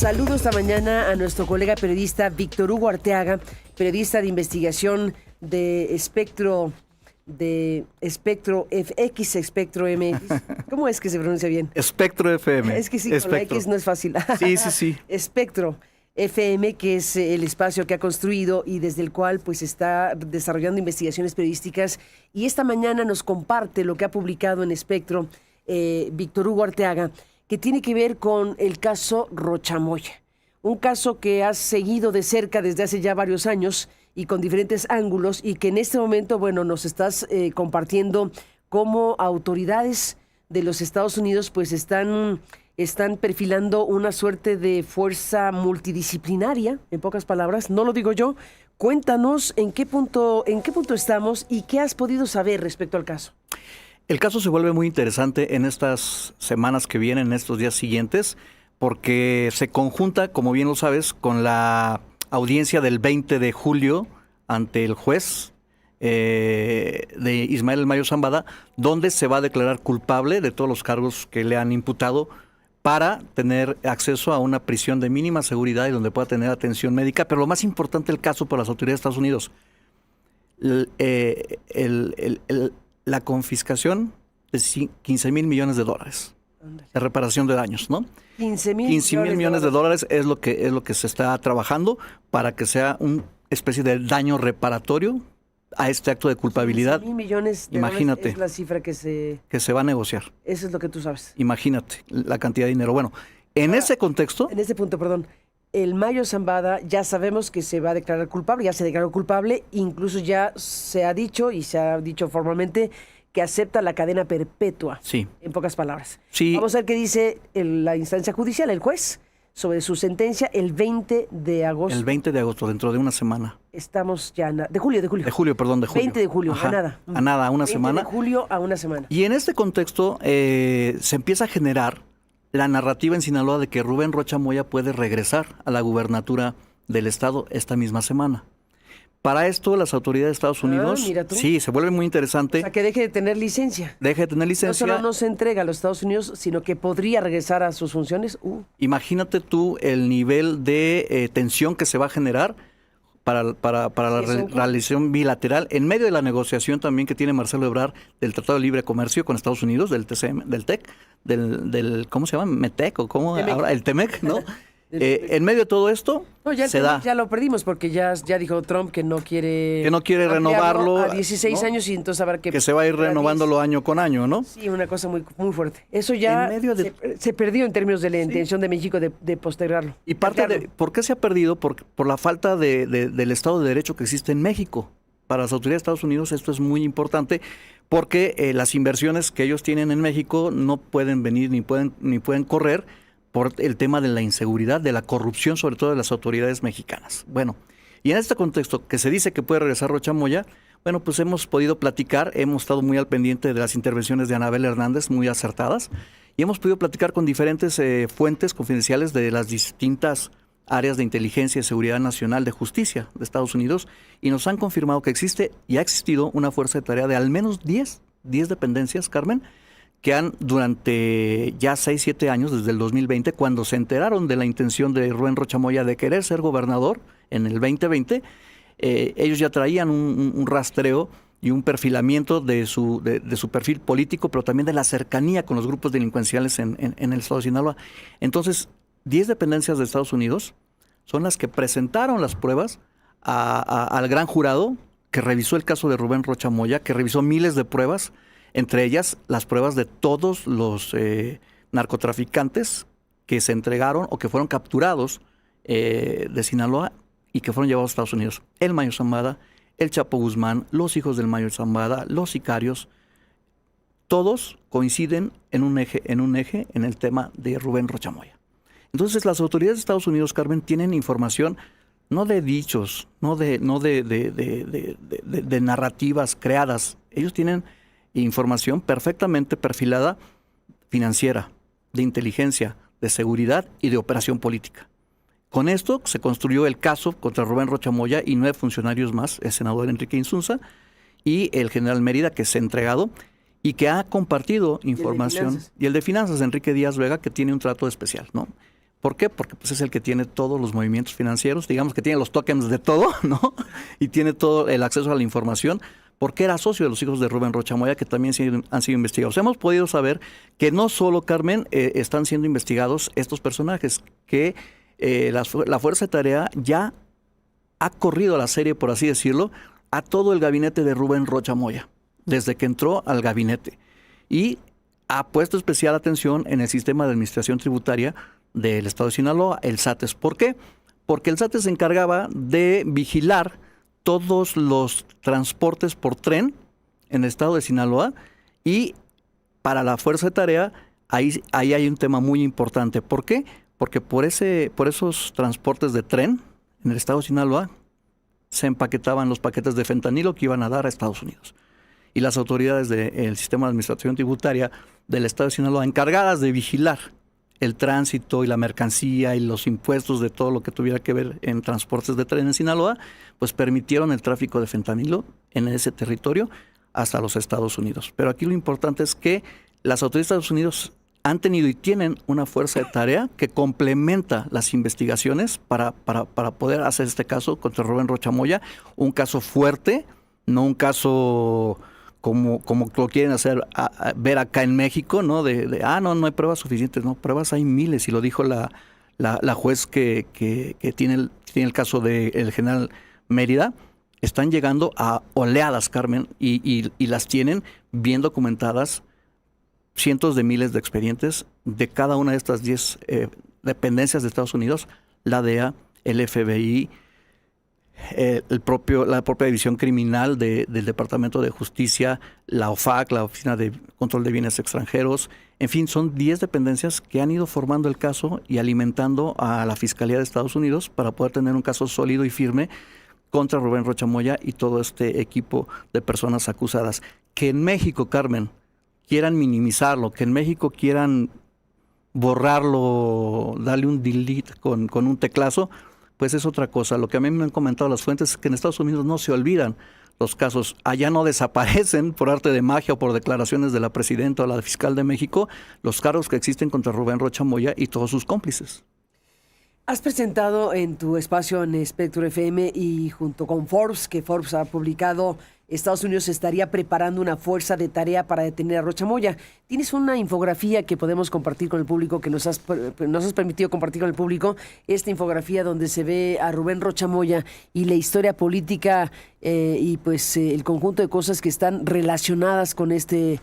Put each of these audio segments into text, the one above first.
Saludo esta mañana a nuestro colega periodista Víctor Hugo Arteaga, periodista de investigación de Espectro FX, Espectro MX. ¿Cómo es que se pronuncia bien? Espectro FM. Es que sí, con la X no es fácil. Sí. Espectro FM, que es el espacio que ha construido y desde el cual pues está desarrollando investigaciones periodísticas. Y esta mañana nos comparte lo que ha publicado en Espectro Víctor Hugo Arteaga, que tiene que ver con el caso Rocha Moya. Un caso que has seguido de cerca desde hace ya varios años y con diferentes ángulos, y que en este momento, bueno, nos estás compartiendo cómo autoridades de los Estados Unidos pues están perfilando una suerte de fuerza multidisciplinaria, en pocas palabras, no lo digo yo. Cuéntanos en qué punto estamos y qué has podido saber respecto al caso. El caso se vuelve muy interesante en estas semanas que vienen, en estos días siguientes, porque se conjunta, como bien lo sabes, con la audiencia del 20 de julio ante el juez de Ismael El Mayo Zambada, donde se va a declarar culpable de todos los cargos que le han imputado para tener acceso a una prisión de mínima seguridad y donde pueda tener atención médica. Pero lo más importante del caso para las autoridades de Estados Unidos, la confiscación de $15 mil millones de reparación de daños, ¿no? 15 mil millones de dólares es lo que se está trabajando para que sea una especie de daño reparatorio a este acto de culpabilidad. 15 mil millones de Imagínate, dólares es la cifra que se va a negociar. Eso es lo que tú sabes. Imagínate la cantidad de dinero. Bueno, en ese contexto... En ese punto, perdón. El Mayo Zambada ya sabemos que se va a declarar culpable, ya se declaró culpable, incluso ya se ha dicho formalmente que acepta la cadena perpetua. Sí. En pocas palabras. Sí. Vamos a ver qué dice la instancia judicial, el juez, sobre su sentencia el 20 de agosto. El 20 de agosto, dentro de una semana. Estamos ya... De julio. De julio. 20 de julio, Ajá. a nada. A nada, a una semana. 20 de julio a una semana. Y en este contexto se empieza a generar la narrativa en Sinaloa de que Rubén Rocha Moya puede regresar a la gubernatura del estado esta misma semana. Para esto, las autoridades de Estados Unidos, mira tú. Sí, se vuelve muy interesante. O sea, que deje de tener licencia. Deje de tener licencia. No solo no se entrega a los Estados Unidos, sino que podría regresar a sus funciones. Imagínate tú el nivel de tensión que se va a generar para la realización bilateral, en medio de la negociación también que tiene Marcelo Ebrard del Tratado de Libre Comercio con Estados Unidos, del TCM, del TEC, del ¿cómo se llama? METEC, o ¿cómo? Ahora, el TEMEC, ¿no? En medio de todo esto, se da. Ya lo perdimos porque ya dijo Trump que no quiere renovarlo a 16 años, y entonces habrá que se va a ir renovándolo año con año, ¿no? Sí, una cosa muy, muy fuerte. Eso ya se perdió en términos de la intención de México de postergarlo. Y parte de por qué se ha perdido por la falta del Estado de Derecho que existe en México. Para las autoridades de Estados Unidos esto es muy importante porque las inversiones que ellos tienen en México no pueden venir ni pueden correr por el tema de la inseguridad, de la corrupción, sobre todo de las autoridades mexicanas. Bueno, y en este contexto que se dice que puede regresar Rocha Moya, bueno, pues hemos podido platicar, hemos estado muy al pendiente de las intervenciones de Anabel Hernández, muy acertadas, y hemos podido platicar con diferentes fuentes confidenciales de las distintas áreas de inteligencia y seguridad nacional de justicia de Estados Unidos, y nos han confirmado que existe y ha existido una fuerza de tarea de al menos 10 dependencias, Carmen, que han durante ya 6-7 años, desde el 2020, cuando se enteraron de la intención de Rubén Rocha Moya de querer ser gobernador en el 2020, ellos ya traían un rastreo y un perfilamiento de su perfil político, pero también de la cercanía con los grupos delincuenciales en el estado de Sinaloa. Entonces, 10 dependencias de Estados Unidos son las que presentaron las pruebas al gran jurado que revisó el caso de Rubén Rocha Moya, que revisó miles de pruebas, entre ellas las pruebas de todos los narcotraficantes que se entregaron o que fueron capturados de Sinaloa y que fueron llevados a Estados Unidos. El Mayo Zambada, el Chapo Guzmán, los hijos del Mayo Zambada, los sicarios, todos coinciden en un eje en el tema de Rubén Rocha Moya. Entonces las autoridades de Estados Unidos, Carmen, tienen información no de dichos, no de narrativas creadas. Ellos tienen información perfectamente perfilada, financiera, de inteligencia, de seguridad y de operación política. Con esto se construyó el caso contra Rubén Rocha Moya y 9 funcionarios más, el senador Enrique Insunza y el general Mérida, que se ha entregado y que ha compartido información. Y el de Finanzas, Enrique Díaz Vega, que tiene un trato especial, ¿no? ¿Por qué? Porque pues, es el que tiene todos los movimientos financieros, digamos que tiene los tokens de todo, ¿no? Y tiene todo el acceso a la información, porque era socio de los hijos de Rubén Rocha Moya, que también han sido investigados. Hemos podido saber que no solo, Carmen, están siendo investigados estos personajes, que la Fuerza de Tarea ya ha corrido la serie, por así decirlo, a todo el gabinete de Rubén Rocha Moya, desde que entró al gabinete. Y ha puesto especial atención en el sistema de administración tributaria del Estado de Sinaloa, el SATES. ¿Por qué? Porque el SATES se encargaba de vigilar todos los transportes por tren en el Estado de Sinaloa, y para la Fuerza de Tarea ahí hay un tema muy importante. ¿Por qué? Porque por esos transportes de tren en el Estado de Sinaloa se empaquetaban los paquetes de fentanilo que iban a dar a Estados Unidos. Y las autoridades del sistema de administración tributaria del Estado de Sinaloa, encargadas de vigilar el tránsito y la mercancía y los impuestos de todo lo que tuviera que ver en transportes de tren en Sinaloa, pues permitieron el tráfico de fentanilo en ese territorio hasta los Estados Unidos. Pero aquí lo importante es que las autoridades de Estados Unidos han tenido y tienen una fuerza de tarea que complementa las investigaciones para poder hacer este caso contra Rubén Rocha Moya, un caso fuerte, no un caso como lo quieren hacer ver acá en México, ¿no? No hay pruebas suficientes. No, pruebas hay miles, y lo dijo la juez que tiene el caso del general Mérida. Están llegando a oleadas, Carmen, y las tienen bien documentadas, cientos de miles de expedientes de cada una de estas 10 dependencias de Estados Unidos, la DEA, el FBI, la propia división criminal del Departamento de Justicia, la OFAC, la Oficina de Control de Bienes Extranjeros. En fin, son 10 dependencias que han ido formando el caso y alimentando a la Fiscalía de Estados Unidos para poder tener un caso sólido y firme contra Rubén Rocha Moya y todo este equipo de personas acusadas. Que en México, Carmen, quieran minimizarlo, que en México quieran borrarlo, darle un delete con un teclazo, pues es otra cosa. Lo que a mí me han comentado las fuentes es que en Estados Unidos no se olvidan los casos. Allá no desaparecen por arte de magia o por declaraciones de la presidenta o la fiscal de México los cargos que existen contra Rubén Rocha Moya y todos sus cómplices. Has presentado en tu espacio en Espectro FM y junto con Forbes, que Forbes ha publicado, Estados Unidos estaría preparando una fuerza de tarea para detener a Rocha Moya. Tienes una infografía que podemos compartir con el público, que nos has permitido compartir con el público, esta infografía donde se ve a Rubén Rocha Moya y la historia política y pues el conjunto de cosas que están relacionadas con este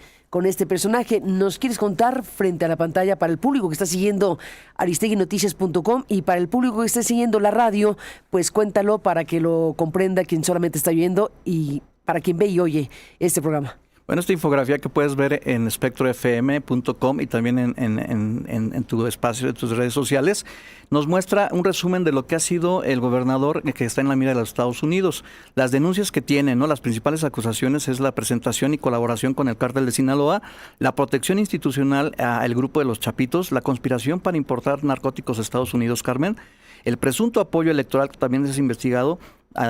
personaje. ¿Nos quieres contar frente a la pantalla, para el público que está siguiendo aristeguinoticias.com y para el público que esté siguiendo la radio, pues cuéntalo para que lo comprenda quien solamente está oyendo y para quien ve y oye este programa? Bueno, esta infografía que puedes ver en espectrofm.com y también en tu espacio, en tus redes sociales, nos muestra un resumen de lo que ha sido el gobernador que está en la mira de los Estados Unidos. Las denuncias que tiene, ¿no? Las principales acusaciones es la presentación y colaboración con el cártel de Sinaloa, la protección institucional al grupo de los Chapitos, la conspiración para importar narcóticos a Estados Unidos, Carmen, el presunto apoyo electoral que también es investigado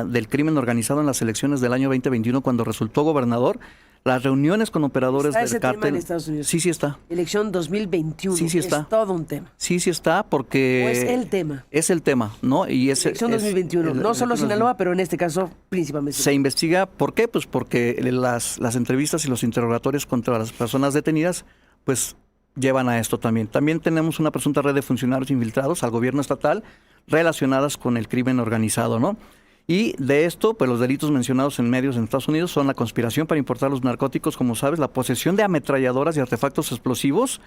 del crimen organizado en las elecciones del año 2021 cuando resultó gobernador, las reuniones con operadores del cártel. Tema en Estados Unidos. Sí está. Elección 2021. Sí está. Es todo un tema. Sí está, porque... ¿O es el tema? Es el tema, ¿no? Y Elección 2021. No solo Sinaloa, pero en este caso principalmente. Se investiga, ¿por qué? Pues porque las entrevistas y los interrogatorios contra las personas detenidas, pues llevan a esto también. También tenemos una presunta red de funcionarios infiltrados al gobierno estatal relacionadas con el crimen organizado, ¿no? Y de esto, pues los delitos mencionados en medios en Estados Unidos son la conspiración para importar los narcóticos, como sabes, la posesión de ametralladoras y artefactos explosivos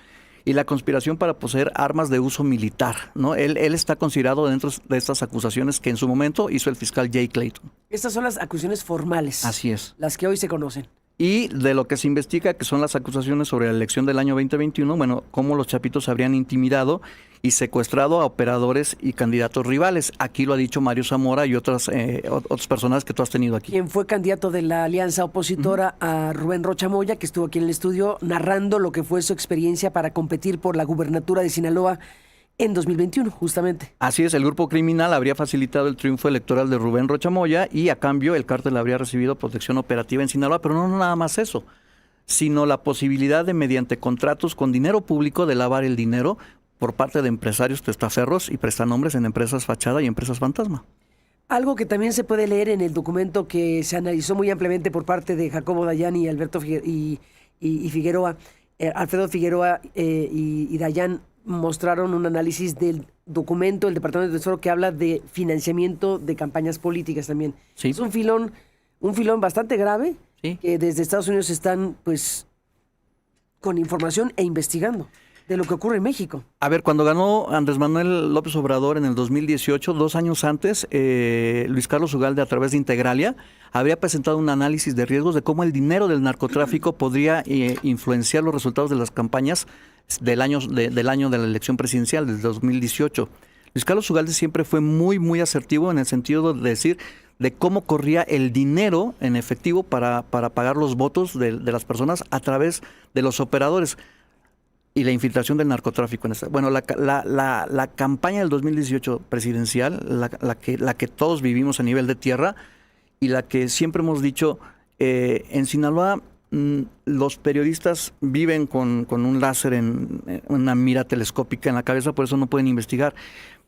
y la conspiración para poseer armas de uso militar, ¿no? Él está considerado dentro de estas acusaciones que en su momento hizo el fiscal Jay Clayton. Estas son las acusaciones formales. Así es. Las que hoy se conocen. Y de lo que se investiga, que son las acusaciones sobre la elección del año 2021, bueno, cómo los Chapitos habrían intimidado y secuestrado a operadores y candidatos rivales. Aquí lo ha dicho Mario Zamora y otras personas que tú has tenido aquí. Quien fue candidato de la alianza opositora a Rubén Rocha Moya, que estuvo aquí en el estudio narrando lo que fue su experiencia para competir por la gubernatura de Sinaloa en 2021, justamente. Así es, el grupo criminal habría facilitado el triunfo electoral de Rubén Rocha Moya y a cambio el cártel habría recibido protección operativa en Sinaloa, pero no nada más eso, sino la posibilidad de, mediante contratos con dinero público, de lavar el dinero por parte de empresarios testaferros y prestanombres en empresas fachada y empresas fantasma. Algo que también se puede leer en el documento que se analizó muy ampliamente por parte de Jacobo Dayan y Alberto y Figueroa, Alfredo Figueroa y Dayan mostraron un análisis del documento del Departamento de Tesoro que habla de financiamiento de campañas políticas también. Sí. Es un filón bastante grave, sí, que desde Estados Unidos están pues con información e investigando de lo que ocurre en México. A ver, cuando ganó Andrés Manuel López Obrador en el 2018, 2 años antes, Luis Carlos Ugalde, a través de Integralia, habría presentado un análisis de riesgos de cómo el dinero del narcotráfico podría influenciar los resultados de las campañas del año de la elección presidencial del 2018. Luis Carlos Ugalde siempre fue muy, muy asertivo en el sentido de decir de cómo corría el dinero en efectivo para pagar los votos de las personas a través de los operadores y la infiltración del narcotráfico en esta. Bueno, la campaña del 2018 presidencial, la que todos vivimos a nivel de tierra y la que siempre hemos dicho, en Sinaloa los periodistas viven con un láser en una mira telescópica en la cabeza, por eso no pueden investigar.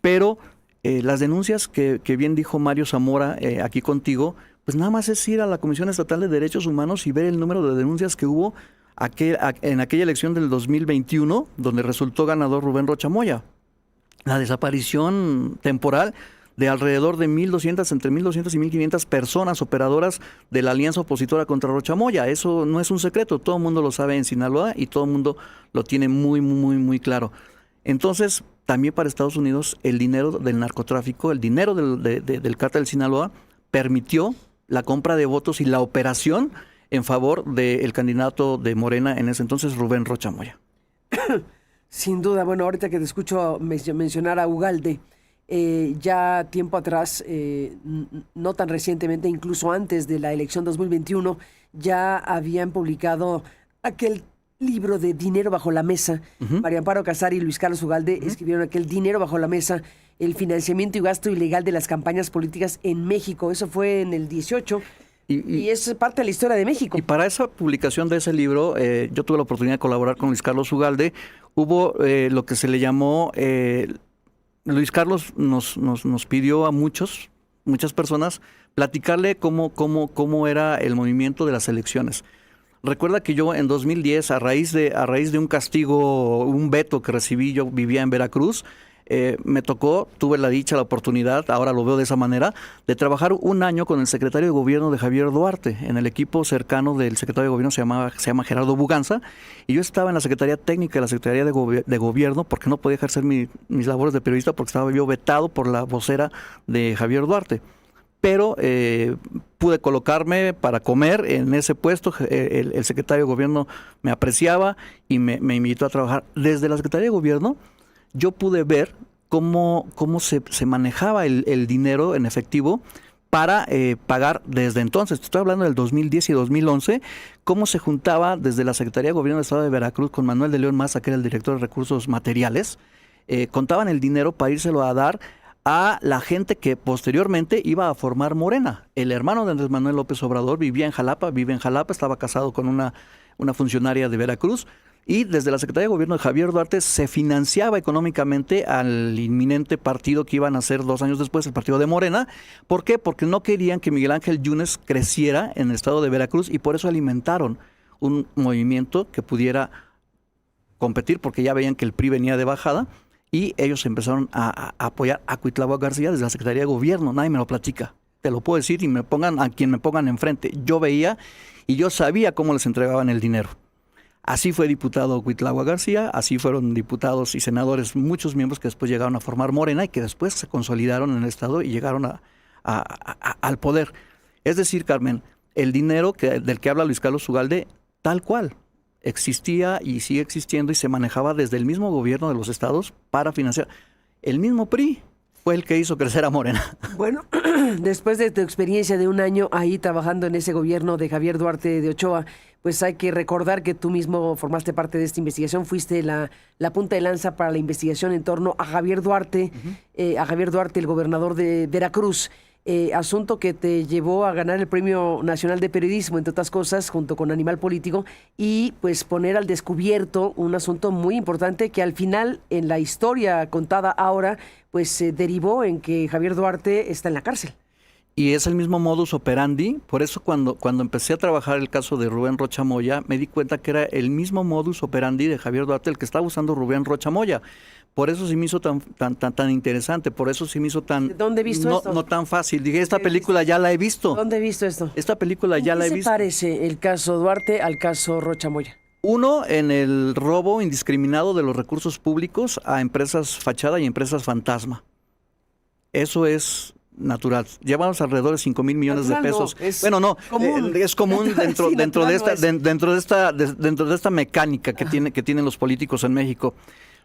Pero las denuncias que bien dijo Mario Zamora aquí contigo, pues nada más es ir a la Comisión Estatal de Derechos Humanos y ver el número de denuncias que hubo en aquella elección del 2021, donde resultó ganador Rubén Rocha Moya. La desaparición temporal de alrededor de 1.200, entre 1.200 y 1.500 personas operadoras de la alianza opositora contra Rocha Moya. Eso no es un secreto, todo el mundo lo sabe en Sinaloa y todo el mundo lo tiene muy, muy, muy claro. Entonces, también para Estados Unidos, el dinero del narcotráfico, el dinero del cártel Sinaloa, permitió la compra de votos y la operación en favor del candidato de Morena en ese entonces, Rubén Rocha Moya. Sin duda, bueno, ahorita que te escucho mencionar a Ugalde, ya tiempo atrás, no tan recientemente, incluso antes de la elección 2021, ya habían publicado aquel libro de Dinero bajo la mesa. María Amparo Casar y Luis Carlos Ugalde escribieron aquel Dinero bajo la mesa, el financiamiento y gasto ilegal de las campañas políticas en México. Eso fue en el 18. Y es parte de la historia de México. Y para esa publicación de ese libro, yo tuve la oportunidad de colaborar con Luis Carlos Ugalde. Hubo lo que se le llamó, Luis Carlos nos pidió a muchas personas platicarle cómo era el movimiento de las elecciones. Recuerda que yo en 2010, a raíz de un castigo, un veto que recibí, yo vivía en Veracruz, me tocó, tuve la dicha, la oportunidad, ahora lo veo de esa manera, de trabajar un año con el secretario de Gobierno de Javier Duarte. En el equipo cercano del secretario de Gobierno se llama Gerardo Buganza, y yo estaba en la Secretaría Técnica de la Secretaría de Gobierno porque no podía ejercer mis labores de periodista porque estaba yo vetado por la vocera de Javier Duarte. Pero pude colocarme para comer en ese puesto. El secretario de Gobierno me apreciaba y me invitó a trabajar. Desde la Secretaría de Gobierno yo pude ver cómo se manejaba el dinero en efectivo para pagar desde entonces. Estoy hablando del 2010 y 2011, cómo se juntaba desde la Secretaría de Gobierno del Estado de Veracruz con Manuel de León Maza, que era el director de Recursos Materiales. Contaban el dinero para írselo a dar a la gente que posteriormente iba a formar Morena. El hermano de Andrés Manuel López Obrador vive en Jalapa, estaba casado con una funcionaria de Veracruz, y desde la Secretaría de Gobierno de Javier Duarte se financiaba económicamente al inminente partido que iban a ser 2 años después, el partido de Morena. ¿Por qué? Porque no querían que Miguel Ángel Yunes creciera en el estado de Veracruz y por eso alimentaron un movimiento que pudiera competir, porque ya veían que el PRI venía de bajada. Y ellos empezaron a apoyar a Cuitláhuac García desde la Secretaría de Gobierno. Nadie me lo platica. Te lo puedo decir y a quien me pongan enfrente. Yo veía y yo sabía cómo les entregaban el dinero. Así fue diputado Cuitláhuac García, así fueron diputados y senadores, muchos miembros que después llegaron a formar Morena y que después se consolidaron en el Estado y llegaron al poder. Es decir, Carmen, el dinero del que habla Luis Carlos Ugalde, tal cual, existía y sigue existiendo y se manejaba desde el mismo gobierno de los estados para financiar. El mismo PRI fue el que hizo crecer a Morena. Bueno, después de tu experiencia de un año ahí trabajando en ese gobierno de Javier Duarte de Ochoa, pues hay que recordar que tú mismo formaste parte de esta investigación, fuiste la punta de lanza para la investigación en torno a Javier Duarte, el gobernador de Veracruz. asunto que te llevó a ganar el Premio Nacional de Periodismo, entre otras cosas, junto con Animal Político, y pues poner al descubierto un asunto muy importante que al final, en la historia contada ahora, pues se derivó en que Javier Duarte está en la cárcel. Y es el mismo modus operandi, por eso cuando empecé a trabajar el caso de Rubén Rocha Moya, me di cuenta que era el mismo modus operandi de Javier Duarte el que estaba usando Rubén Rocha Moya. Por eso se me hizo tan interesante, por eso se me hizo tan... ¿Dónde he visto esto? No tan fácil. Dije, esta película ya la he visto. ¿Dónde he visto esto? Esta película ya la he ¿En qué visto. se parece el caso Duarte al caso Rocha Moya? Uno, en el robo indiscriminado de los recursos públicos a empresas fachada y empresas fantasma. Eso es natural. Llevamos alrededor de 5,000 millones de pesos. Es común dentro de esta mecánica que tienen los políticos en México.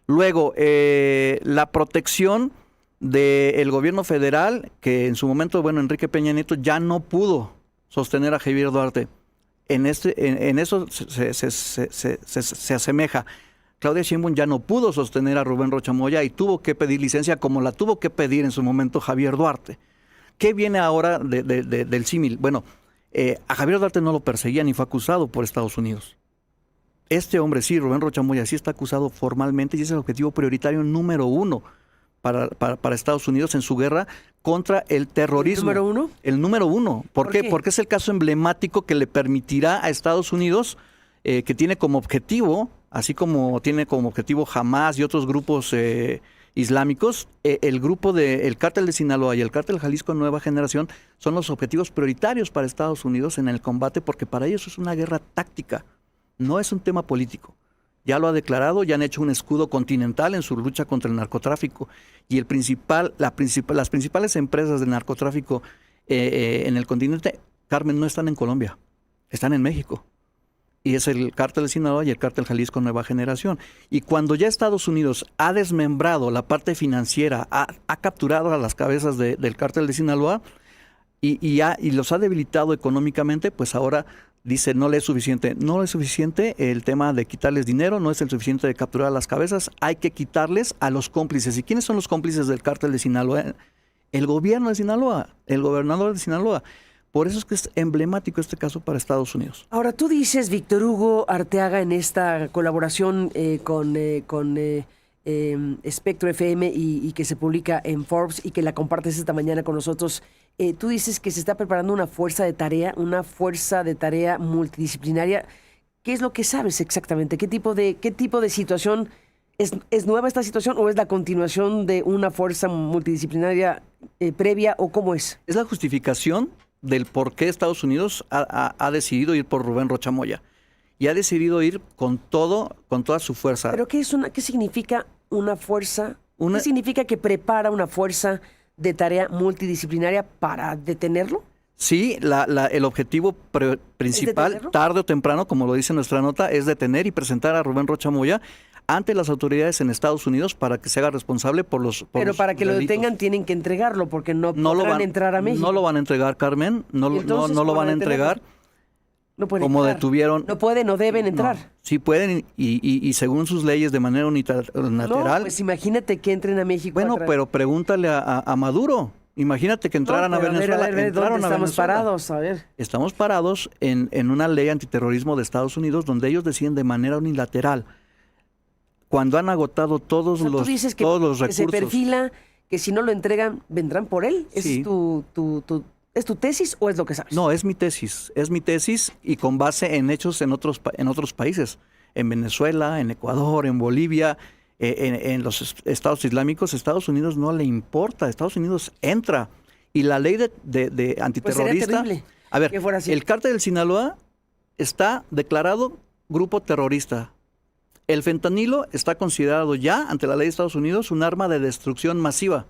Luego, la protección del gobierno federal, que en su momento, Enrique Peña Nieto ya no pudo sostener a Javier Duarte. En eso se asemeja. Claudia Sheinbaum ya no pudo sostener a Rubén Rocha Moya y tuvo que pedir licencia como la tuvo que pedir en su momento Javier Duarte. ¿Qué viene ahora del símil? Bueno, a Javier Duarte no lo perseguía ni fue acusado por Estados Unidos. Este hombre sí, Rubén Rocha Moya, sí está acusado formalmente y es el objetivo prioritario número 1 para Estados Unidos en su guerra contra el terrorismo. ¿El número 1? El número 1. ¿Por qué? Porque es el caso emblemático que le permitirá a Estados Unidos, que tiene como objetivo, así como tiene como objetivo Hamás y otros grupos islámicos, el cártel de Sinaloa y el cártel Jalisco Nueva Generación son los objetivos prioritarios para Estados Unidos en el combate, porque para ellos es una guerra táctica, no es un tema político. Ya lo ha declarado, ya han hecho un escudo continental en su lucha contra el narcotráfico. Y las principales empresas de narcotráfico en el continente, Carmen, no están en Colombia, están en México. Y es el cártel de Sinaloa y el cártel Jalisco Nueva Generación. Y cuando ya Estados Unidos ha desmembrado la parte financiera, ha capturado a las cabezas del cártel de Sinaloa y los ha debilitado económicamente, pues ahora dice no le es suficiente. No es suficiente el tema de quitarles dinero, no es el suficiente de capturar a las cabezas, hay que quitarles a los cómplices. ¿Y quiénes son los cómplices del cártel de Sinaloa? El gobierno de Sinaloa, el gobernador de Sinaloa. Por eso es que es emblemático este caso para Estados Unidos. Ahora, tú dices, Víctor Hugo Arteaga, en esta colaboración con Espectro FM y que se publica en Forbes y que la compartes esta mañana con nosotros, tú dices que se está preparando una fuerza de tarea multidisciplinaria. ¿Qué es lo que sabes exactamente? ¿Qué tipo de situación? ¿Es nueva esta situación o es la continuación de una fuerza multidisciplinaria previa o cómo es? Es la justificación del por qué Estados Unidos ha decidido ir por Rubén Rocha Moya. Y ha decidido ir con toda su fuerza. ¿Pero qué significa una fuerza? ¿Qué significa que prepara una fuerza de tarea multidisciplinaria para detenerlo? Sí, el objetivo principal, tarde o temprano, como lo dice nuestra nota, es detener y presentar a Rubén Rocha Moya ante las autoridades en Estados Unidos para que se haga responsable por los Pero para que delitos. lo detengan tienen que entregarlo porque no podrán entrar a México. No lo van a entregar, Carmen, no lo van a entregar. No pueden como entrar. Detuvieron. No pueden o deben entrar. No, sí pueden y según sus leyes de manera unilateral. No, pues imagínate que entren a México. Bueno, pero pregúntale a Maduro. Imagínate que entraran a Venezuela. A ver, ¿dónde estamos parados? A ver. Estamos parados en una ley antiterrorismo de Estados Unidos donde ellos deciden de manera unilateral. Cuando han agotado todos los recursos. Que se perfila, que si no lo entregan, vendrán por él. Sí. ¿Es tu tesis o es lo que sabes? No, es mi tesis y con base en hechos en otros países. En Venezuela, en Ecuador, en Bolivia, en los estados islámicos. Estados Unidos no le importa, Estados Unidos entra. Y la ley de antiterrorista... Pues sería a ver, que fuera así. El cártel del Sinaloa está declarado grupo terrorista. El fentanilo está considerado ya, ante la ley de Estados Unidos, un arma de destrucción masiva.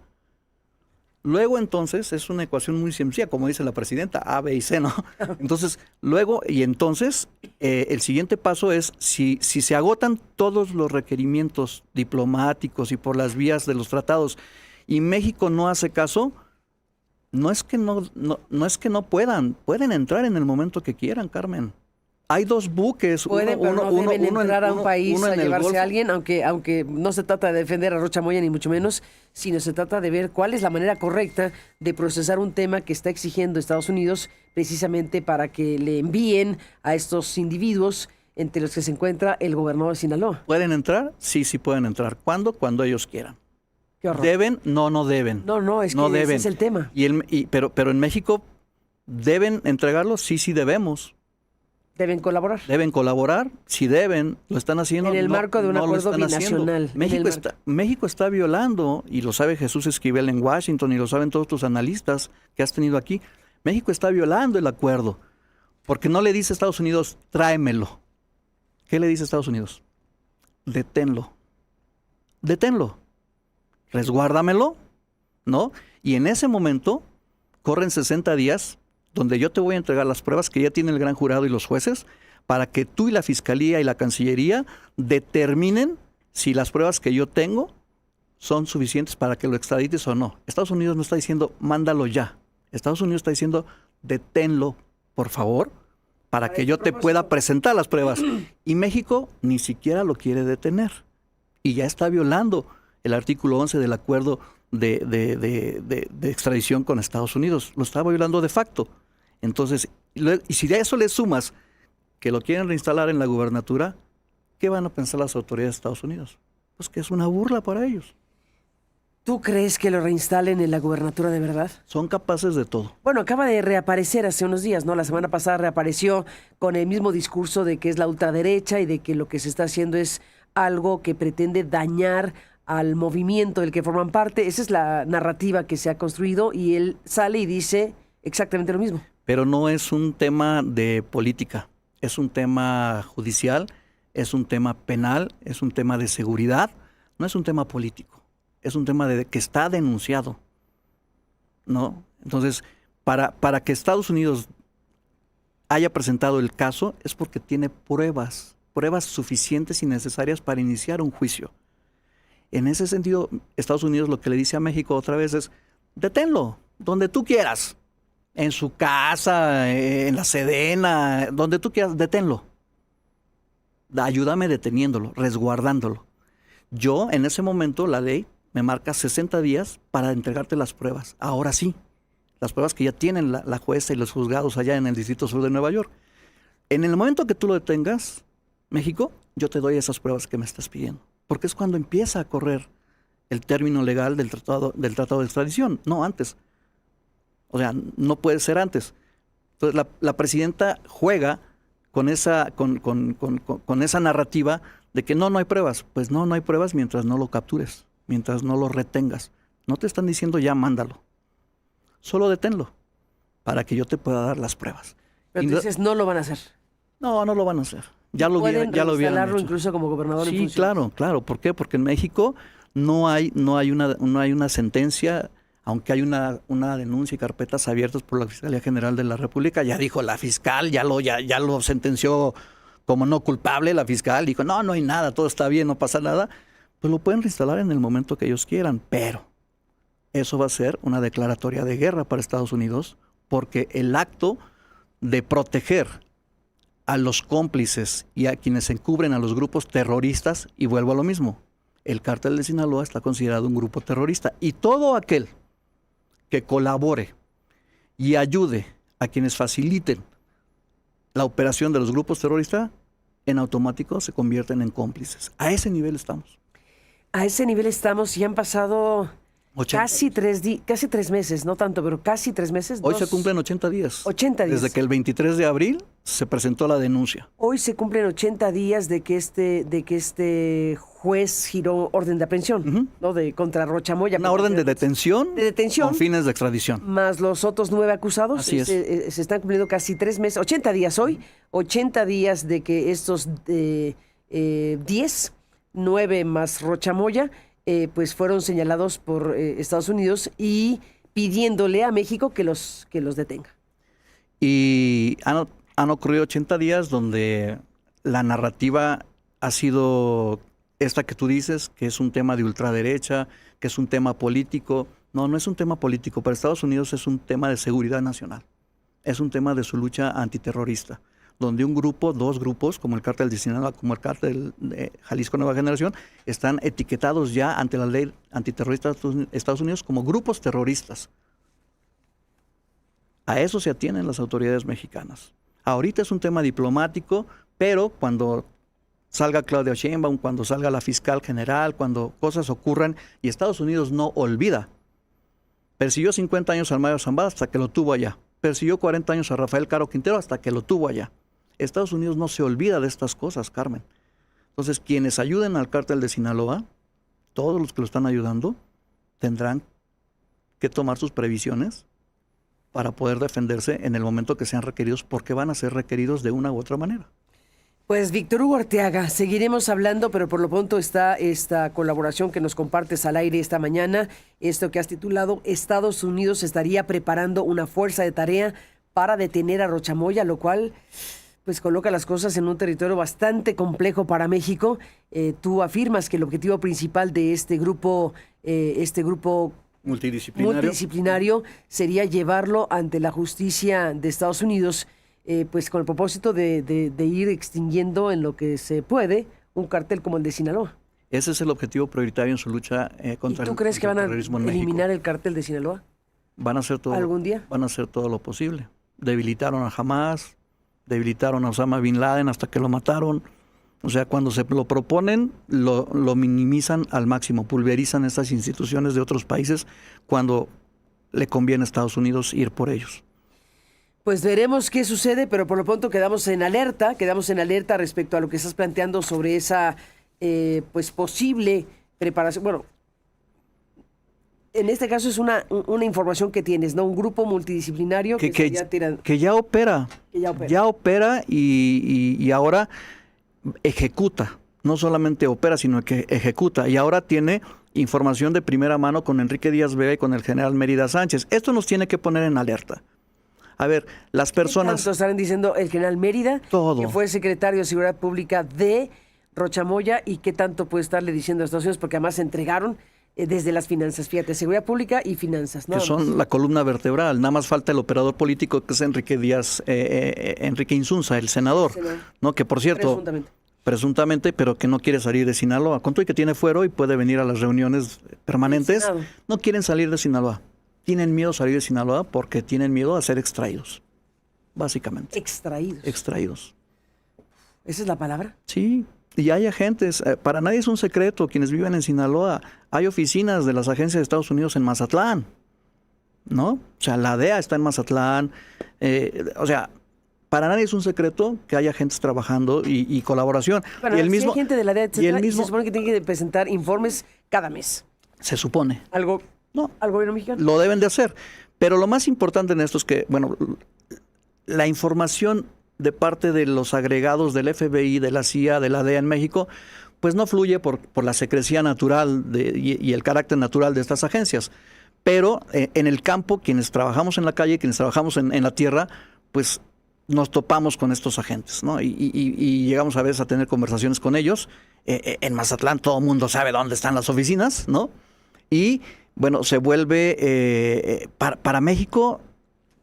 Luego, entonces, es una ecuación muy sencilla, como dice la presidenta, A, B y C, ¿no? Entonces, el siguiente paso es, si se agotan todos los requerimientos diplomáticos y por las vías de los tratados, y México no hace caso, no es que no puedan entrar en el momento que quieran, Carmen. Hay dos buques. Pueden, pero no deben entrar a un país a llevarse a alguien, aunque no se trata de defender a Rocha Moya ni mucho menos, sino se trata de ver cuál es la manera correcta de procesar un tema que está exigiendo Estados Unidos precisamente para que le envíen a estos individuos, entre los que se encuentra el gobernador de Sinaloa. ¿Pueden entrar? Sí, sí pueden entrar. ¿Cuándo? Cuando ellos quieran. Qué horror. ¿Deben? No, no deben. No, es no que deben. ese es el tema. Pero en México, ¿deben entregarlos? Sí, sí debemos. Deben colaborar. Deben colaborar, si deben, lo están haciendo. En el marco de un acuerdo binacional. México está violando, y lo sabe Jesús Esquivel en Washington, y lo saben todos tus analistas que has tenido aquí. México está violando el acuerdo, porque no le dice a Estados Unidos, tráemelo. ¿Qué le dice a Estados Unidos? Deténlo. Deténlo. Resguárdamelo, ¿no? Y en ese momento, corren 60 días, donde yo te voy a entregar las pruebas que ya tiene el gran jurado y los jueces, para que tú y la Fiscalía y la Cancillería determinen si las pruebas que yo tengo son suficientes para que lo extradites o no. Estados Unidos no está diciendo, mándalo ya. Estados Unidos está diciendo, deténlo, por favor, para que yo te pueda presentar las pruebas. Y México ni siquiera lo quiere detener. Y ya está violando el artículo 11 del acuerdo de extradición con Estados Unidos. Lo está violando de facto. Entonces, y si a eso le sumas que lo quieren reinstalar en la gubernatura, ¿qué van a pensar las autoridades de Estados Unidos? Pues que es una burla para ellos. ¿Tú crees que lo reinstalen en la gubernatura de verdad? Son capaces de todo. Bueno, acaba de reaparecer hace unos días, ¿no? La semana pasada reapareció con el mismo discurso de que es la ultraderecha y de que lo que se está haciendo es algo que pretende dañar al movimiento del que forman parte. Esa es la narrativa que se ha construido y él sale y dice exactamente lo mismo. Pero no es un tema de política, es un tema judicial, es un tema penal, es un tema de seguridad, no es un tema político, es un tema que está denunciado, ¿no? Entonces, para que Estados Unidos haya presentado el caso es porque tiene pruebas suficientes y necesarias para iniciar un juicio. En ese sentido, Estados Unidos lo que le dice a México otra vez es, deténlo, donde tú quieras, en su casa, en la Sedena, donde tú quieras, deténlo. Ayúdame deteniéndolo, resguardándolo. Yo, en ese momento, la ley me marca 60 días para entregarte las pruebas. Ahora sí, las pruebas que ya tienen la jueza y los juzgados allá en el Distrito Sur de Nueva York. En el momento que tú lo detengas, México, yo te doy esas pruebas que me estás pidiendo. Porque es cuando empieza a correr el término legal del tratado de extradición, no antes. O sea, no puede ser antes. Entonces, la presidenta juega con esa narrativa de que no hay pruebas. Pues no hay pruebas mientras no lo captures, mientras no lo retengas. No te están diciendo ya mándalo. Solo deténlo para que yo te pueda dar las pruebas. Pero tú dices, no lo van a hacer. No lo van a hacer. Ya lo hubieran hecho. Incluso como gobernador en funciones. Claro. ¿Por qué? Porque en México no hay una sentencia, aunque hay una denuncia y carpetas abiertas por la Fiscalía General de la República. Ya dijo la fiscal, ya lo sentenció como no culpable. La fiscal dijo, no hay nada, todo está bien, no pasa nada. Pues lo pueden reinstalar en el momento que ellos quieran, pero eso va a ser una declaratoria de guerra para Estados Unidos, porque el acto de proteger a los cómplices y a quienes encubren a los grupos terroristas, y vuelvo a lo mismo, el Cártel de Sinaloa está considerado un grupo terrorista, y todo aquel que colabore y ayude a quienes faciliten la operación de los grupos terroristas, en automático se convierten en cómplices. A ese nivel estamos. A ese nivel estamos y han pasado casi 3 meses, no tanto, pero casi 3 meses. Hoy se cumplen 80 días. 80 días. Desde que el 23 de abril se presentó la denuncia. Hoy se cumplen 80 días de que este juez giró orden de aprehensión, ¿no? Contra Rocha Moya. Una orden de detención. De detención. Con fines de extradición. Más los otros 9 acusados. Así es. Se están cumpliendo casi 3 meses, 80 días hoy, 80 días de que estos 9 más Rocha Moya, pues fueron señalados por Estados Unidos y pidiéndole a México que los detenga. Y han ocurrido 80 días donde la narrativa ha sido esta que tú dices, que es un tema de ultraderecha, que es un tema político. No es un tema político. Para Estados Unidos es un tema de seguridad nacional. Es un tema de su lucha antiterrorista. donde un grupo, dos grupos, como el cártel de Sinaloa, como el cártel de Jalisco Nueva Generación, están etiquetados ya ante la ley antiterrorista de Estados Unidos como grupos terroristas. A eso se atienen las autoridades mexicanas. Ahorita es un tema diplomático, pero cuando salga Claudia Sheinbaum, cuando salga la fiscal general, cuando cosas ocurran, y Estados Unidos no olvida. Persiguió 50 años al Mayo Zambada hasta que lo tuvo allá. Persiguió 40 años a Rafael Caro Quintero hasta que lo tuvo allá. Estados Unidos no se olvida de estas cosas, Carmen. Entonces, quienes ayuden al cártel de Sinaloa, todos los que lo están ayudando, tendrán que tomar sus previsiones para poder defenderse en el momento que sean requeridos, porque van a ser requeridos de una u otra manera. Pues Víctor Hugo Arteaga, seguiremos hablando, pero por lo pronto está esta colaboración que nos compartes al aire esta mañana, esto que has titulado Estados Unidos estaría preparando una fuerza de tarea para detener a Rocha Moya, lo cual pues coloca las cosas en un territorio bastante complejo para México. Tú afirmas que el objetivo principal de este grupo multidisciplinario sería llevarlo ante la justicia de Estados Unidos, pues con el propósito de ir extinguiendo en lo que se puede un cártel como el de Sinaloa. Ese es el objetivo prioritario en su lucha contra el terrorismo en México. ¿Y tú crees que van a eliminar el cártel de Sinaloa? Van a hacer todo. ¿Algún día? Van a hacer todo lo posible. Debilitaron a Hamas, debilitaron a Osama Bin Laden hasta que lo mataron. O sea, cuando se lo proponen, lo minimizan al máximo, pulverizan estas instituciones de otros países cuando le conviene a Estados Unidos ir por ellos. Pues veremos qué sucede, pero por lo pronto quedamos en alerta respecto a lo que estás planteando sobre esa pues posible preparación. Bueno, en este caso es una información que tienes, ¿no? Un grupo multidisciplinario que ya opera. Ya opera y ahora ejecuta. No solamente opera, sino que ejecuta. Y ahora tiene información de primera mano con Enrique Díaz Vega y con el general Mérida Sánchez. Esto nos tiene que poner en alerta. A ver, las personas... ¿Qué tanto estarán diciendo el general Mérida, todo, que fue secretario de Seguridad Pública de Rocha Moya, y qué tanto puede estarle diciendo a Estados Unidos? Porque además se entregaron desde las finanzas, fíjate, seguridad pública y finanzas, ¿no? Que son la columna vertebral. Nada más falta el operador político, que es Enrique Insunza, el senador, ¿no? Que por cierto, presuntamente, pero que no quiere salir de Sinaloa. Con todo y que tiene fuero y puede venir a las reuniones permanentes, no quieren salir de Sinaloa. Tienen miedo a salir de Sinaloa porque tienen miedo a ser extraídos, básicamente. Extraídos. ¿Esa es la palabra? Sí. Y hay agentes, para nadie es un secreto, quienes viven en Sinaloa, hay oficinas de las agencias de Estados Unidos en Mazatlán, ¿no? O sea, la DEA está en Mazatlán, o sea, para nadie es un secreto que haya agentes trabajando y colaboración. Bueno, y el mismo, hay gente de la DEA, etcétera, y se supone que tiene que presentar informes cada mes. Se supone. ¿Algo? No. ¿Al gobierno mexicano? Lo deben de hacer. Pero lo más importante en esto es que, bueno, la información de parte de los agregados del FBI, de la CIA, de la DEA en México, pues no fluye por la secrecía natural y el carácter natural de estas agencias. Pero en el campo, quienes trabajamos en la calle, quienes trabajamos en la tierra, pues nos topamos con estos agentes, ¿no? Y llegamos a veces a tener conversaciones con ellos. En Mazatlán todo el mundo sabe dónde están las oficinas, ¿no? Y bueno, se vuelve para México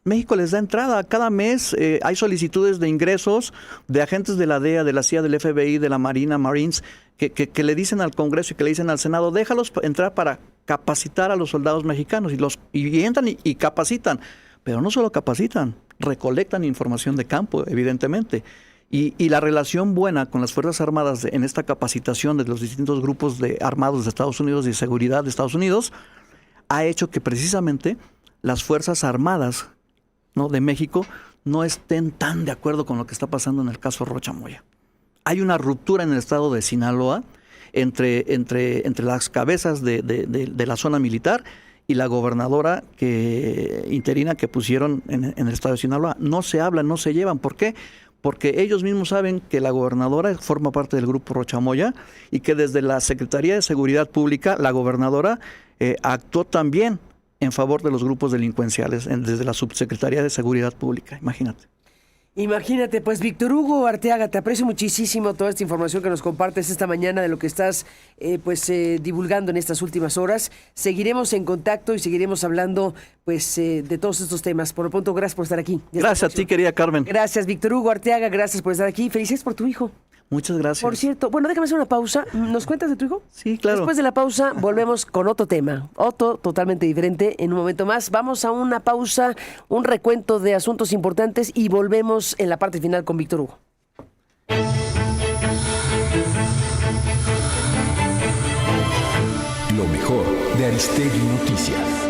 les da entrada. Cada mes hay solicitudes de ingresos de agentes de la DEA, de la CIA, del FBI, de la Marina, Marines, que le dicen al Congreso y que le dicen al Senado, déjalos entrar para capacitar a los soldados mexicanos. Y entran y capacitan. Pero no solo capacitan, recolectan información de campo, evidentemente. Y la relación buena con las Fuerzas Armadas en esta capacitación de los distintos grupos armados de Estados Unidos y de seguridad de Estados Unidos ha hecho que precisamente las Fuerzas Armadas, ¿no?, de México no estén tan de acuerdo con lo que está pasando en el caso Rocha Moya. Hay una ruptura en el estado de Sinaloa entre las cabezas de la zona militar y la gobernadora interina que pusieron en el estado de Sinaloa. No se hablan, no se llevan. ¿Por qué? Porque ellos mismos saben que la gobernadora forma parte del grupo Rocha Moya y que desde la Secretaría de Seguridad Pública, la gobernadora actuó también en favor de los grupos delincuenciales, desde la Subsecretaría de Seguridad Pública, imagínate. Imagínate, pues Víctor Hugo Arteaga, te aprecio muchísimo toda esta información que nos compartes esta mañana de lo que estás divulgando en estas últimas horas. Seguiremos en contacto y seguiremos hablando pues de todos estos temas. Por lo pronto, gracias por estar aquí. Gracias a ti, querida Carmen. Gracias, Víctor Hugo Arteaga, gracias por estar aquí. Felicidades por tu hijo. Muchas gracias. Por cierto, bueno, déjame hacer una pausa. ¿Nos cuentas de tu hijo? Sí, claro. Después de la pausa volvemos con otro tema, otro totalmente diferente en un momento más. Vamos a una pausa, un recuento de asuntos importantes y volvemos en la parte final con Víctor Hugo. Lo mejor de Aristegui Noticias.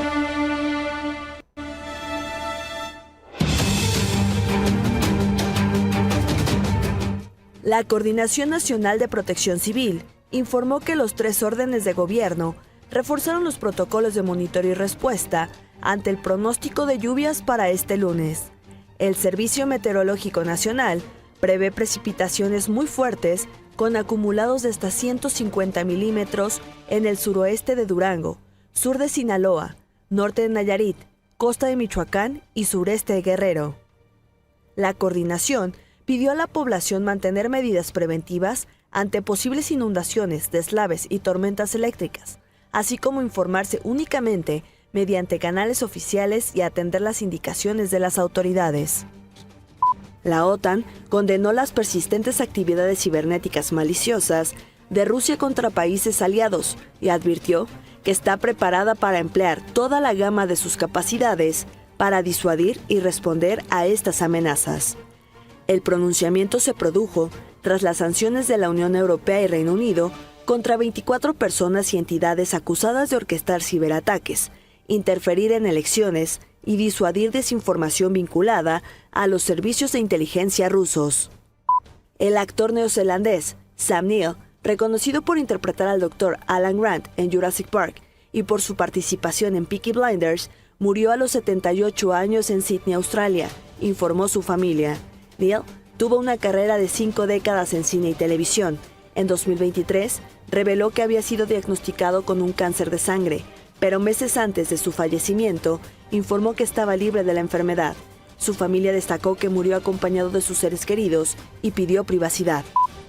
La Coordinación Nacional de Protección Civil informó que los 3 órdenes de gobierno reforzaron los protocolos de monitoreo y respuesta ante el pronóstico de lluvias para este lunes. El Servicio Meteorológico Nacional prevé precipitaciones muy fuertes con acumulados de hasta 150 milímetros en el suroeste de Durango, sur de Sinaloa, norte de Nayarit, costa de Michoacán y sureste de Guerrero. La coordinación pidió a la población mantener medidas preventivas ante posibles inundaciones, deslaves y tormentas eléctricas, así como informarse únicamente mediante canales oficiales y atender las indicaciones de las autoridades. La OTAN condenó las persistentes actividades cibernéticas maliciosas de Rusia contra países aliados y advirtió que está preparada para emplear toda la gama de sus capacidades para disuadir y responder a estas amenazas. El pronunciamiento se produjo tras las sanciones de la Unión Europea y Reino Unido contra 24 personas y entidades acusadas de orquestar ciberataques, interferir en elecciones y disuadir desinformación vinculada a los servicios de inteligencia rusos. El actor neozelandés Sam Neill, reconocido por interpretar al Dr. Alan Grant en Jurassic Park y por su participación en Peaky Blinders, murió a los 78 años en Sydney, Australia, informó su familia. Neill tuvo una carrera de 5 décadas en cine y televisión. En 2023, reveló que había sido diagnosticado con un cáncer de sangre, pero meses antes de su fallecimiento, informó que estaba libre de la enfermedad. Su familia destacó que murió acompañado de sus seres queridos y pidió privacidad.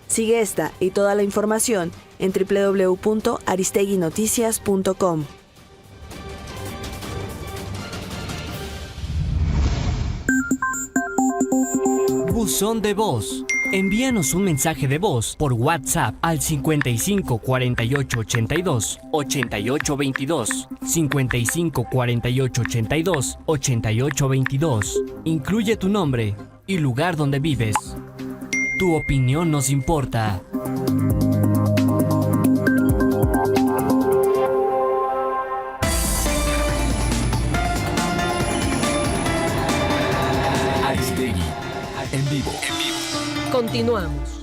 Sigue esta y toda la información en www.aristeguinoticias.com. Buzón de voz. Envíanos un mensaje de voz por WhatsApp al 55 48 82 88 22, 55 48 82 88 22. Incluye tu nombre y lugar donde vives. Tu opinión nos importa. Aristegui, en vivo. Continuamos.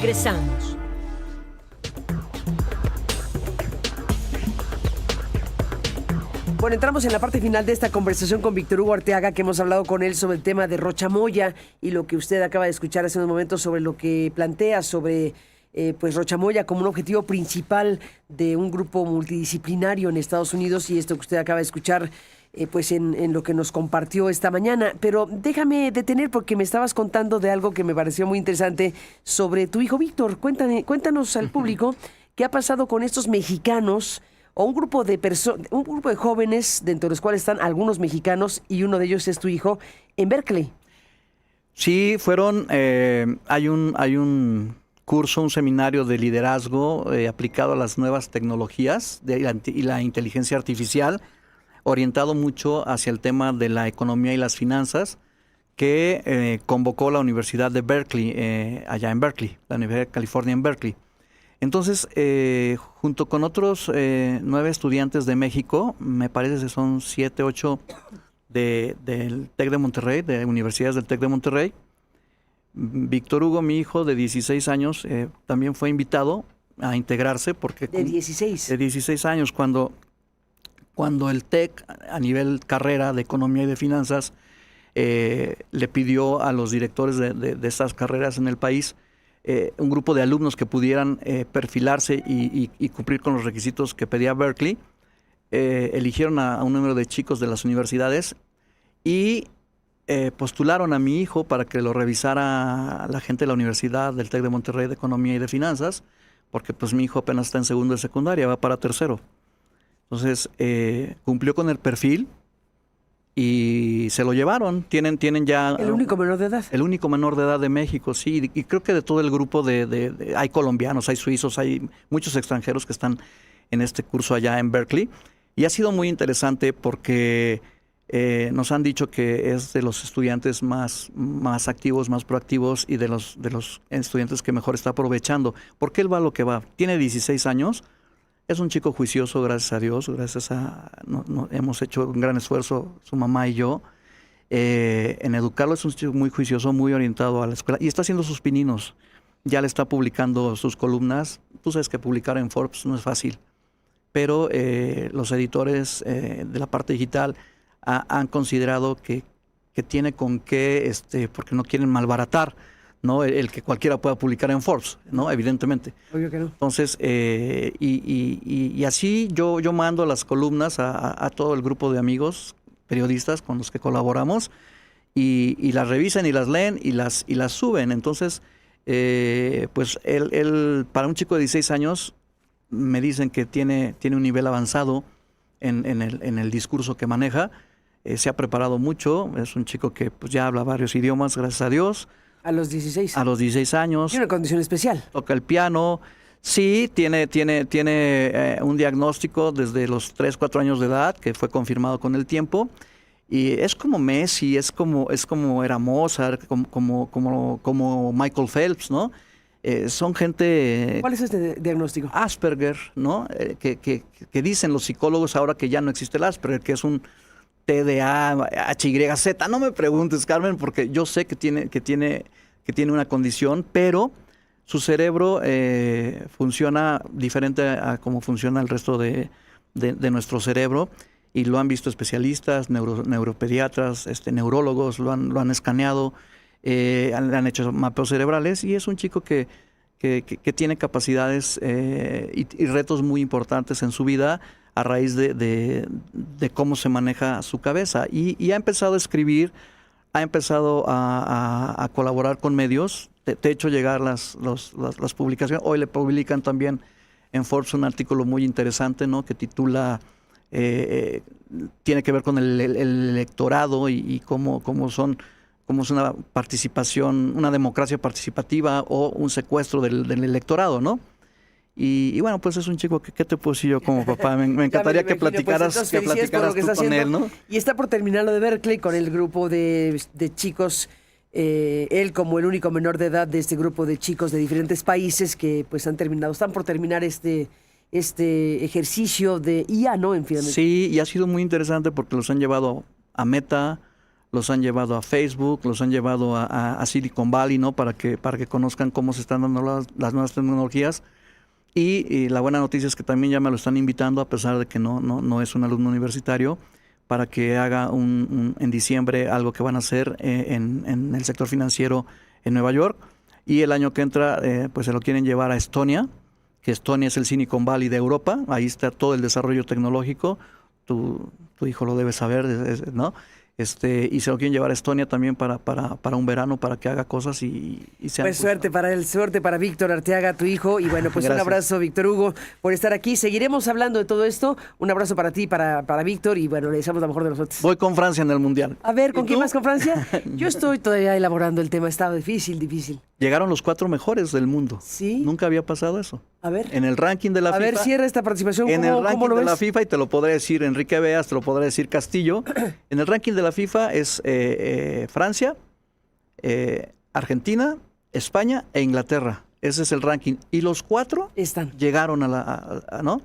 Regresamos. Bueno, entramos en la parte final de esta conversación con Víctor Hugo Arteaga, que hemos hablado con él sobre el tema de Rocha Moya y lo que usted acaba de escuchar hace unos momentos sobre lo que plantea sobre pues Rocha Moya como un objetivo principal de un grupo multidisciplinario en Estados Unidos, y esto que usted acaba de escuchar pues en lo que nos compartió esta mañana. Pero déjame detener porque me estabas contando de algo que me pareció muy interesante sobre tu hijo Víctor. Cuéntanos al público qué ha pasado con estos mexicanos, o un grupo de jóvenes, dentro de los cuales están algunos mexicanos, y uno de ellos es tu hijo, en Berkeley. Sí, fueron, hay un curso, un seminario de liderazgo aplicado a las nuevas tecnologías y la inteligencia artificial, orientado mucho hacia el tema de la economía y las finanzas, que convocó la Universidad de Berkeley, allá en Berkeley, la Universidad de California en Berkeley. Entonces, junto con otros 9 estudiantes de México, me parece que son 7, 8 del TEC de Monterrey, de universidades del TEC de Monterrey, Víctor Hugo, mi hijo de 16 años, también fue invitado a integrarse porque... ¿De 16? De 16 años, cuando el TEC, a nivel carrera de economía y de finanzas, le pidió a los directores de estas carreras en el país un grupo de alumnos que pudieran perfilarse y cumplir con los requisitos que pedía Berkeley. Eligieron a un número de chicos de las universidades y postularon a mi hijo para que lo revisara la gente de la Universidad del TEC de Monterrey de Economía y de Finanzas, porque pues mi hijo apenas está en segundo de secundaria, va para tercero. Entonces, cumplió con el perfil y se lo llevaron. Tienen ya... ¿El único menor de edad? El único menor de edad de México, sí. Y creo que de todo el grupo hay colombianos, hay suizos, hay muchos extranjeros que están en este curso allá en Berkeley. Y ha sido muy interesante porque nos han dicho que es de los estudiantes más activos, más proactivos y de los estudiantes que mejor está aprovechando. Porque él va a lo que va. Tiene 16 años. Es un chico juicioso, gracias a Dios, hemos hecho un gran esfuerzo, su mamá y yo, en educarlo. Es un chico muy juicioso, muy orientado a la escuela y está haciendo sus pininos. Ya le está publicando sus columnas. Tú sabes que publicar en Forbes no es fácil, pero los editores de la parte digital han considerado que tiene con qué, porque no quieren malbaratar, ¿no? El que cualquiera pueda publicar en Forbes, ¿no? Evidentemente. Obvio que no. Entonces, y así yo mando las columnas a todo el grupo de amigos periodistas con los que colaboramos y las revisan y las leen y las suben. Entonces, pues él, para un chico de 16 años, me dicen que tiene un nivel avanzado en el discurso que maneja. Se ha preparado mucho. Es un chico que pues ya habla varios idiomas, gracias a Dios. ¿A los 16? A los 16 años. Tiene una condición especial. Toca el piano. Sí, tiene un diagnóstico desde los 3, 4 años de edad, que fue confirmado con el tiempo. Y es como Messi, es como era Mozart, como Michael Phelps, ¿no? Son gente... ¿Cuál es este diagnóstico? Asperger, ¿no? Que dicen los psicólogos ahora que ya no existe el Asperger, que es un TDA, HYZ. No me preguntes, Carmen, porque yo sé que tiene una condición, pero su cerebro funciona diferente a cómo funciona el resto de nuestro cerebro, y lo han visto especialistas, neuropediatras, neurólogos, lo han escaneado, le han hecho mapeos cerebrales, y es un chico que tiene capacidades y retos muy importantes en su vida a raíz de cómo se maneja su cabeza. Y ha empezado a escribir, ha empezado a colaborar con medios. Te he hecho llegar las publicaciones. Hoy le publican también en Forbes un artículo muy interesante, ¿no? Que titula, tiene que ver con el electorado y cómo es una participación, una democracia participativa o un secuestro del electorado, ¿no? Y bueno, pues es un chico que, ¿qué te puedo decir yo como papá? Me encantaría que platicaras, pues, tú con él, ¿no? Y está por terminar lo de Berkeley con el grupo de chicos, él como el único menor de edad de este grupo de chicos de diferentes países que pues están por terminar este ejercicio de IA, ¿no? En fin. Sí, y ha sido muy interesante porque los han llevado a Meta, los han llevado a Facebook, los han llevado a Silicon Valley, ¿no? Para que conozcan cómo se están dando las nuevas tecnologías. Y la buena noticia es que también ya me lo están invitando, a pesar de que no es un alumno universitario, para que haga en diciembre algo que van a hacer en el sector financiero en Nueva York. Y el año que entra, pues se lo quieren llevar a Estonia, que Estonia es el Silicon Valley de Europa. Ahí está todo el desarrollo tecnológico. Tu hijo lo debe saber, ¿no? Y se lo quieren llevar a Estonia también para un verano, para que haga cosas y sea. Pues suerte para él, suerte para Víctor Arteaga, tu hijo. Y bueno, pues Gracias. Un abrazo, Víctor Hugo, por estar aquí. Seguiremos hablando de todo esto. Un abrazo para ti, para Víctor, y bueno, le deseamos lo mejor de nosotros. Voy con Francia en el Mundial. A ver, ¿con ¿Y quién tú? más con Francia? Yo estoy todavía elaborando el tema, estaba difícil. Llegaron los 4 mejores del mundo. Sí. Nunca había pasado eso. A ver. En el ranking de la A FIFA. ver, cierra esta participación. En el ¿Cómo ranking lo de la ves? FIFA, y te lo podré decir Enrique Beas, te lo podré decir Castillo. En el ranking de la FIFA es Francia, Argentina, España e Inglaterra. Ese es el ranking. Y los 4 Están. llegaron ¿no?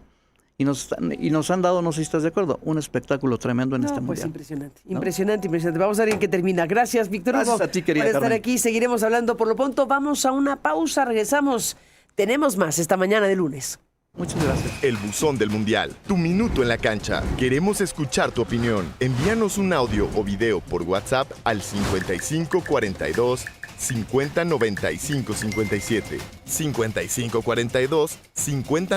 Y nos han dado, no sé si estás de acuerdo, un espectáculo tremendo en este Pues mundial. impresionante, ¿No? impresionante. Vamos a ver en qué termina. Gracias, Víctor Hugo, Gracias a ti, querida por estar Carmen. aquí. Seguiremos hablando. Por lo pronto, vamos a una pausa. Regresamos. Tenemos más esta mañana de lunes. Muchas gracias. El buzón del mundial, tu minuto en la cancha. Queremos escuchar tu opinión. Envíanos un audio o video por WhatsApp al 5542 5095 57. 5542 50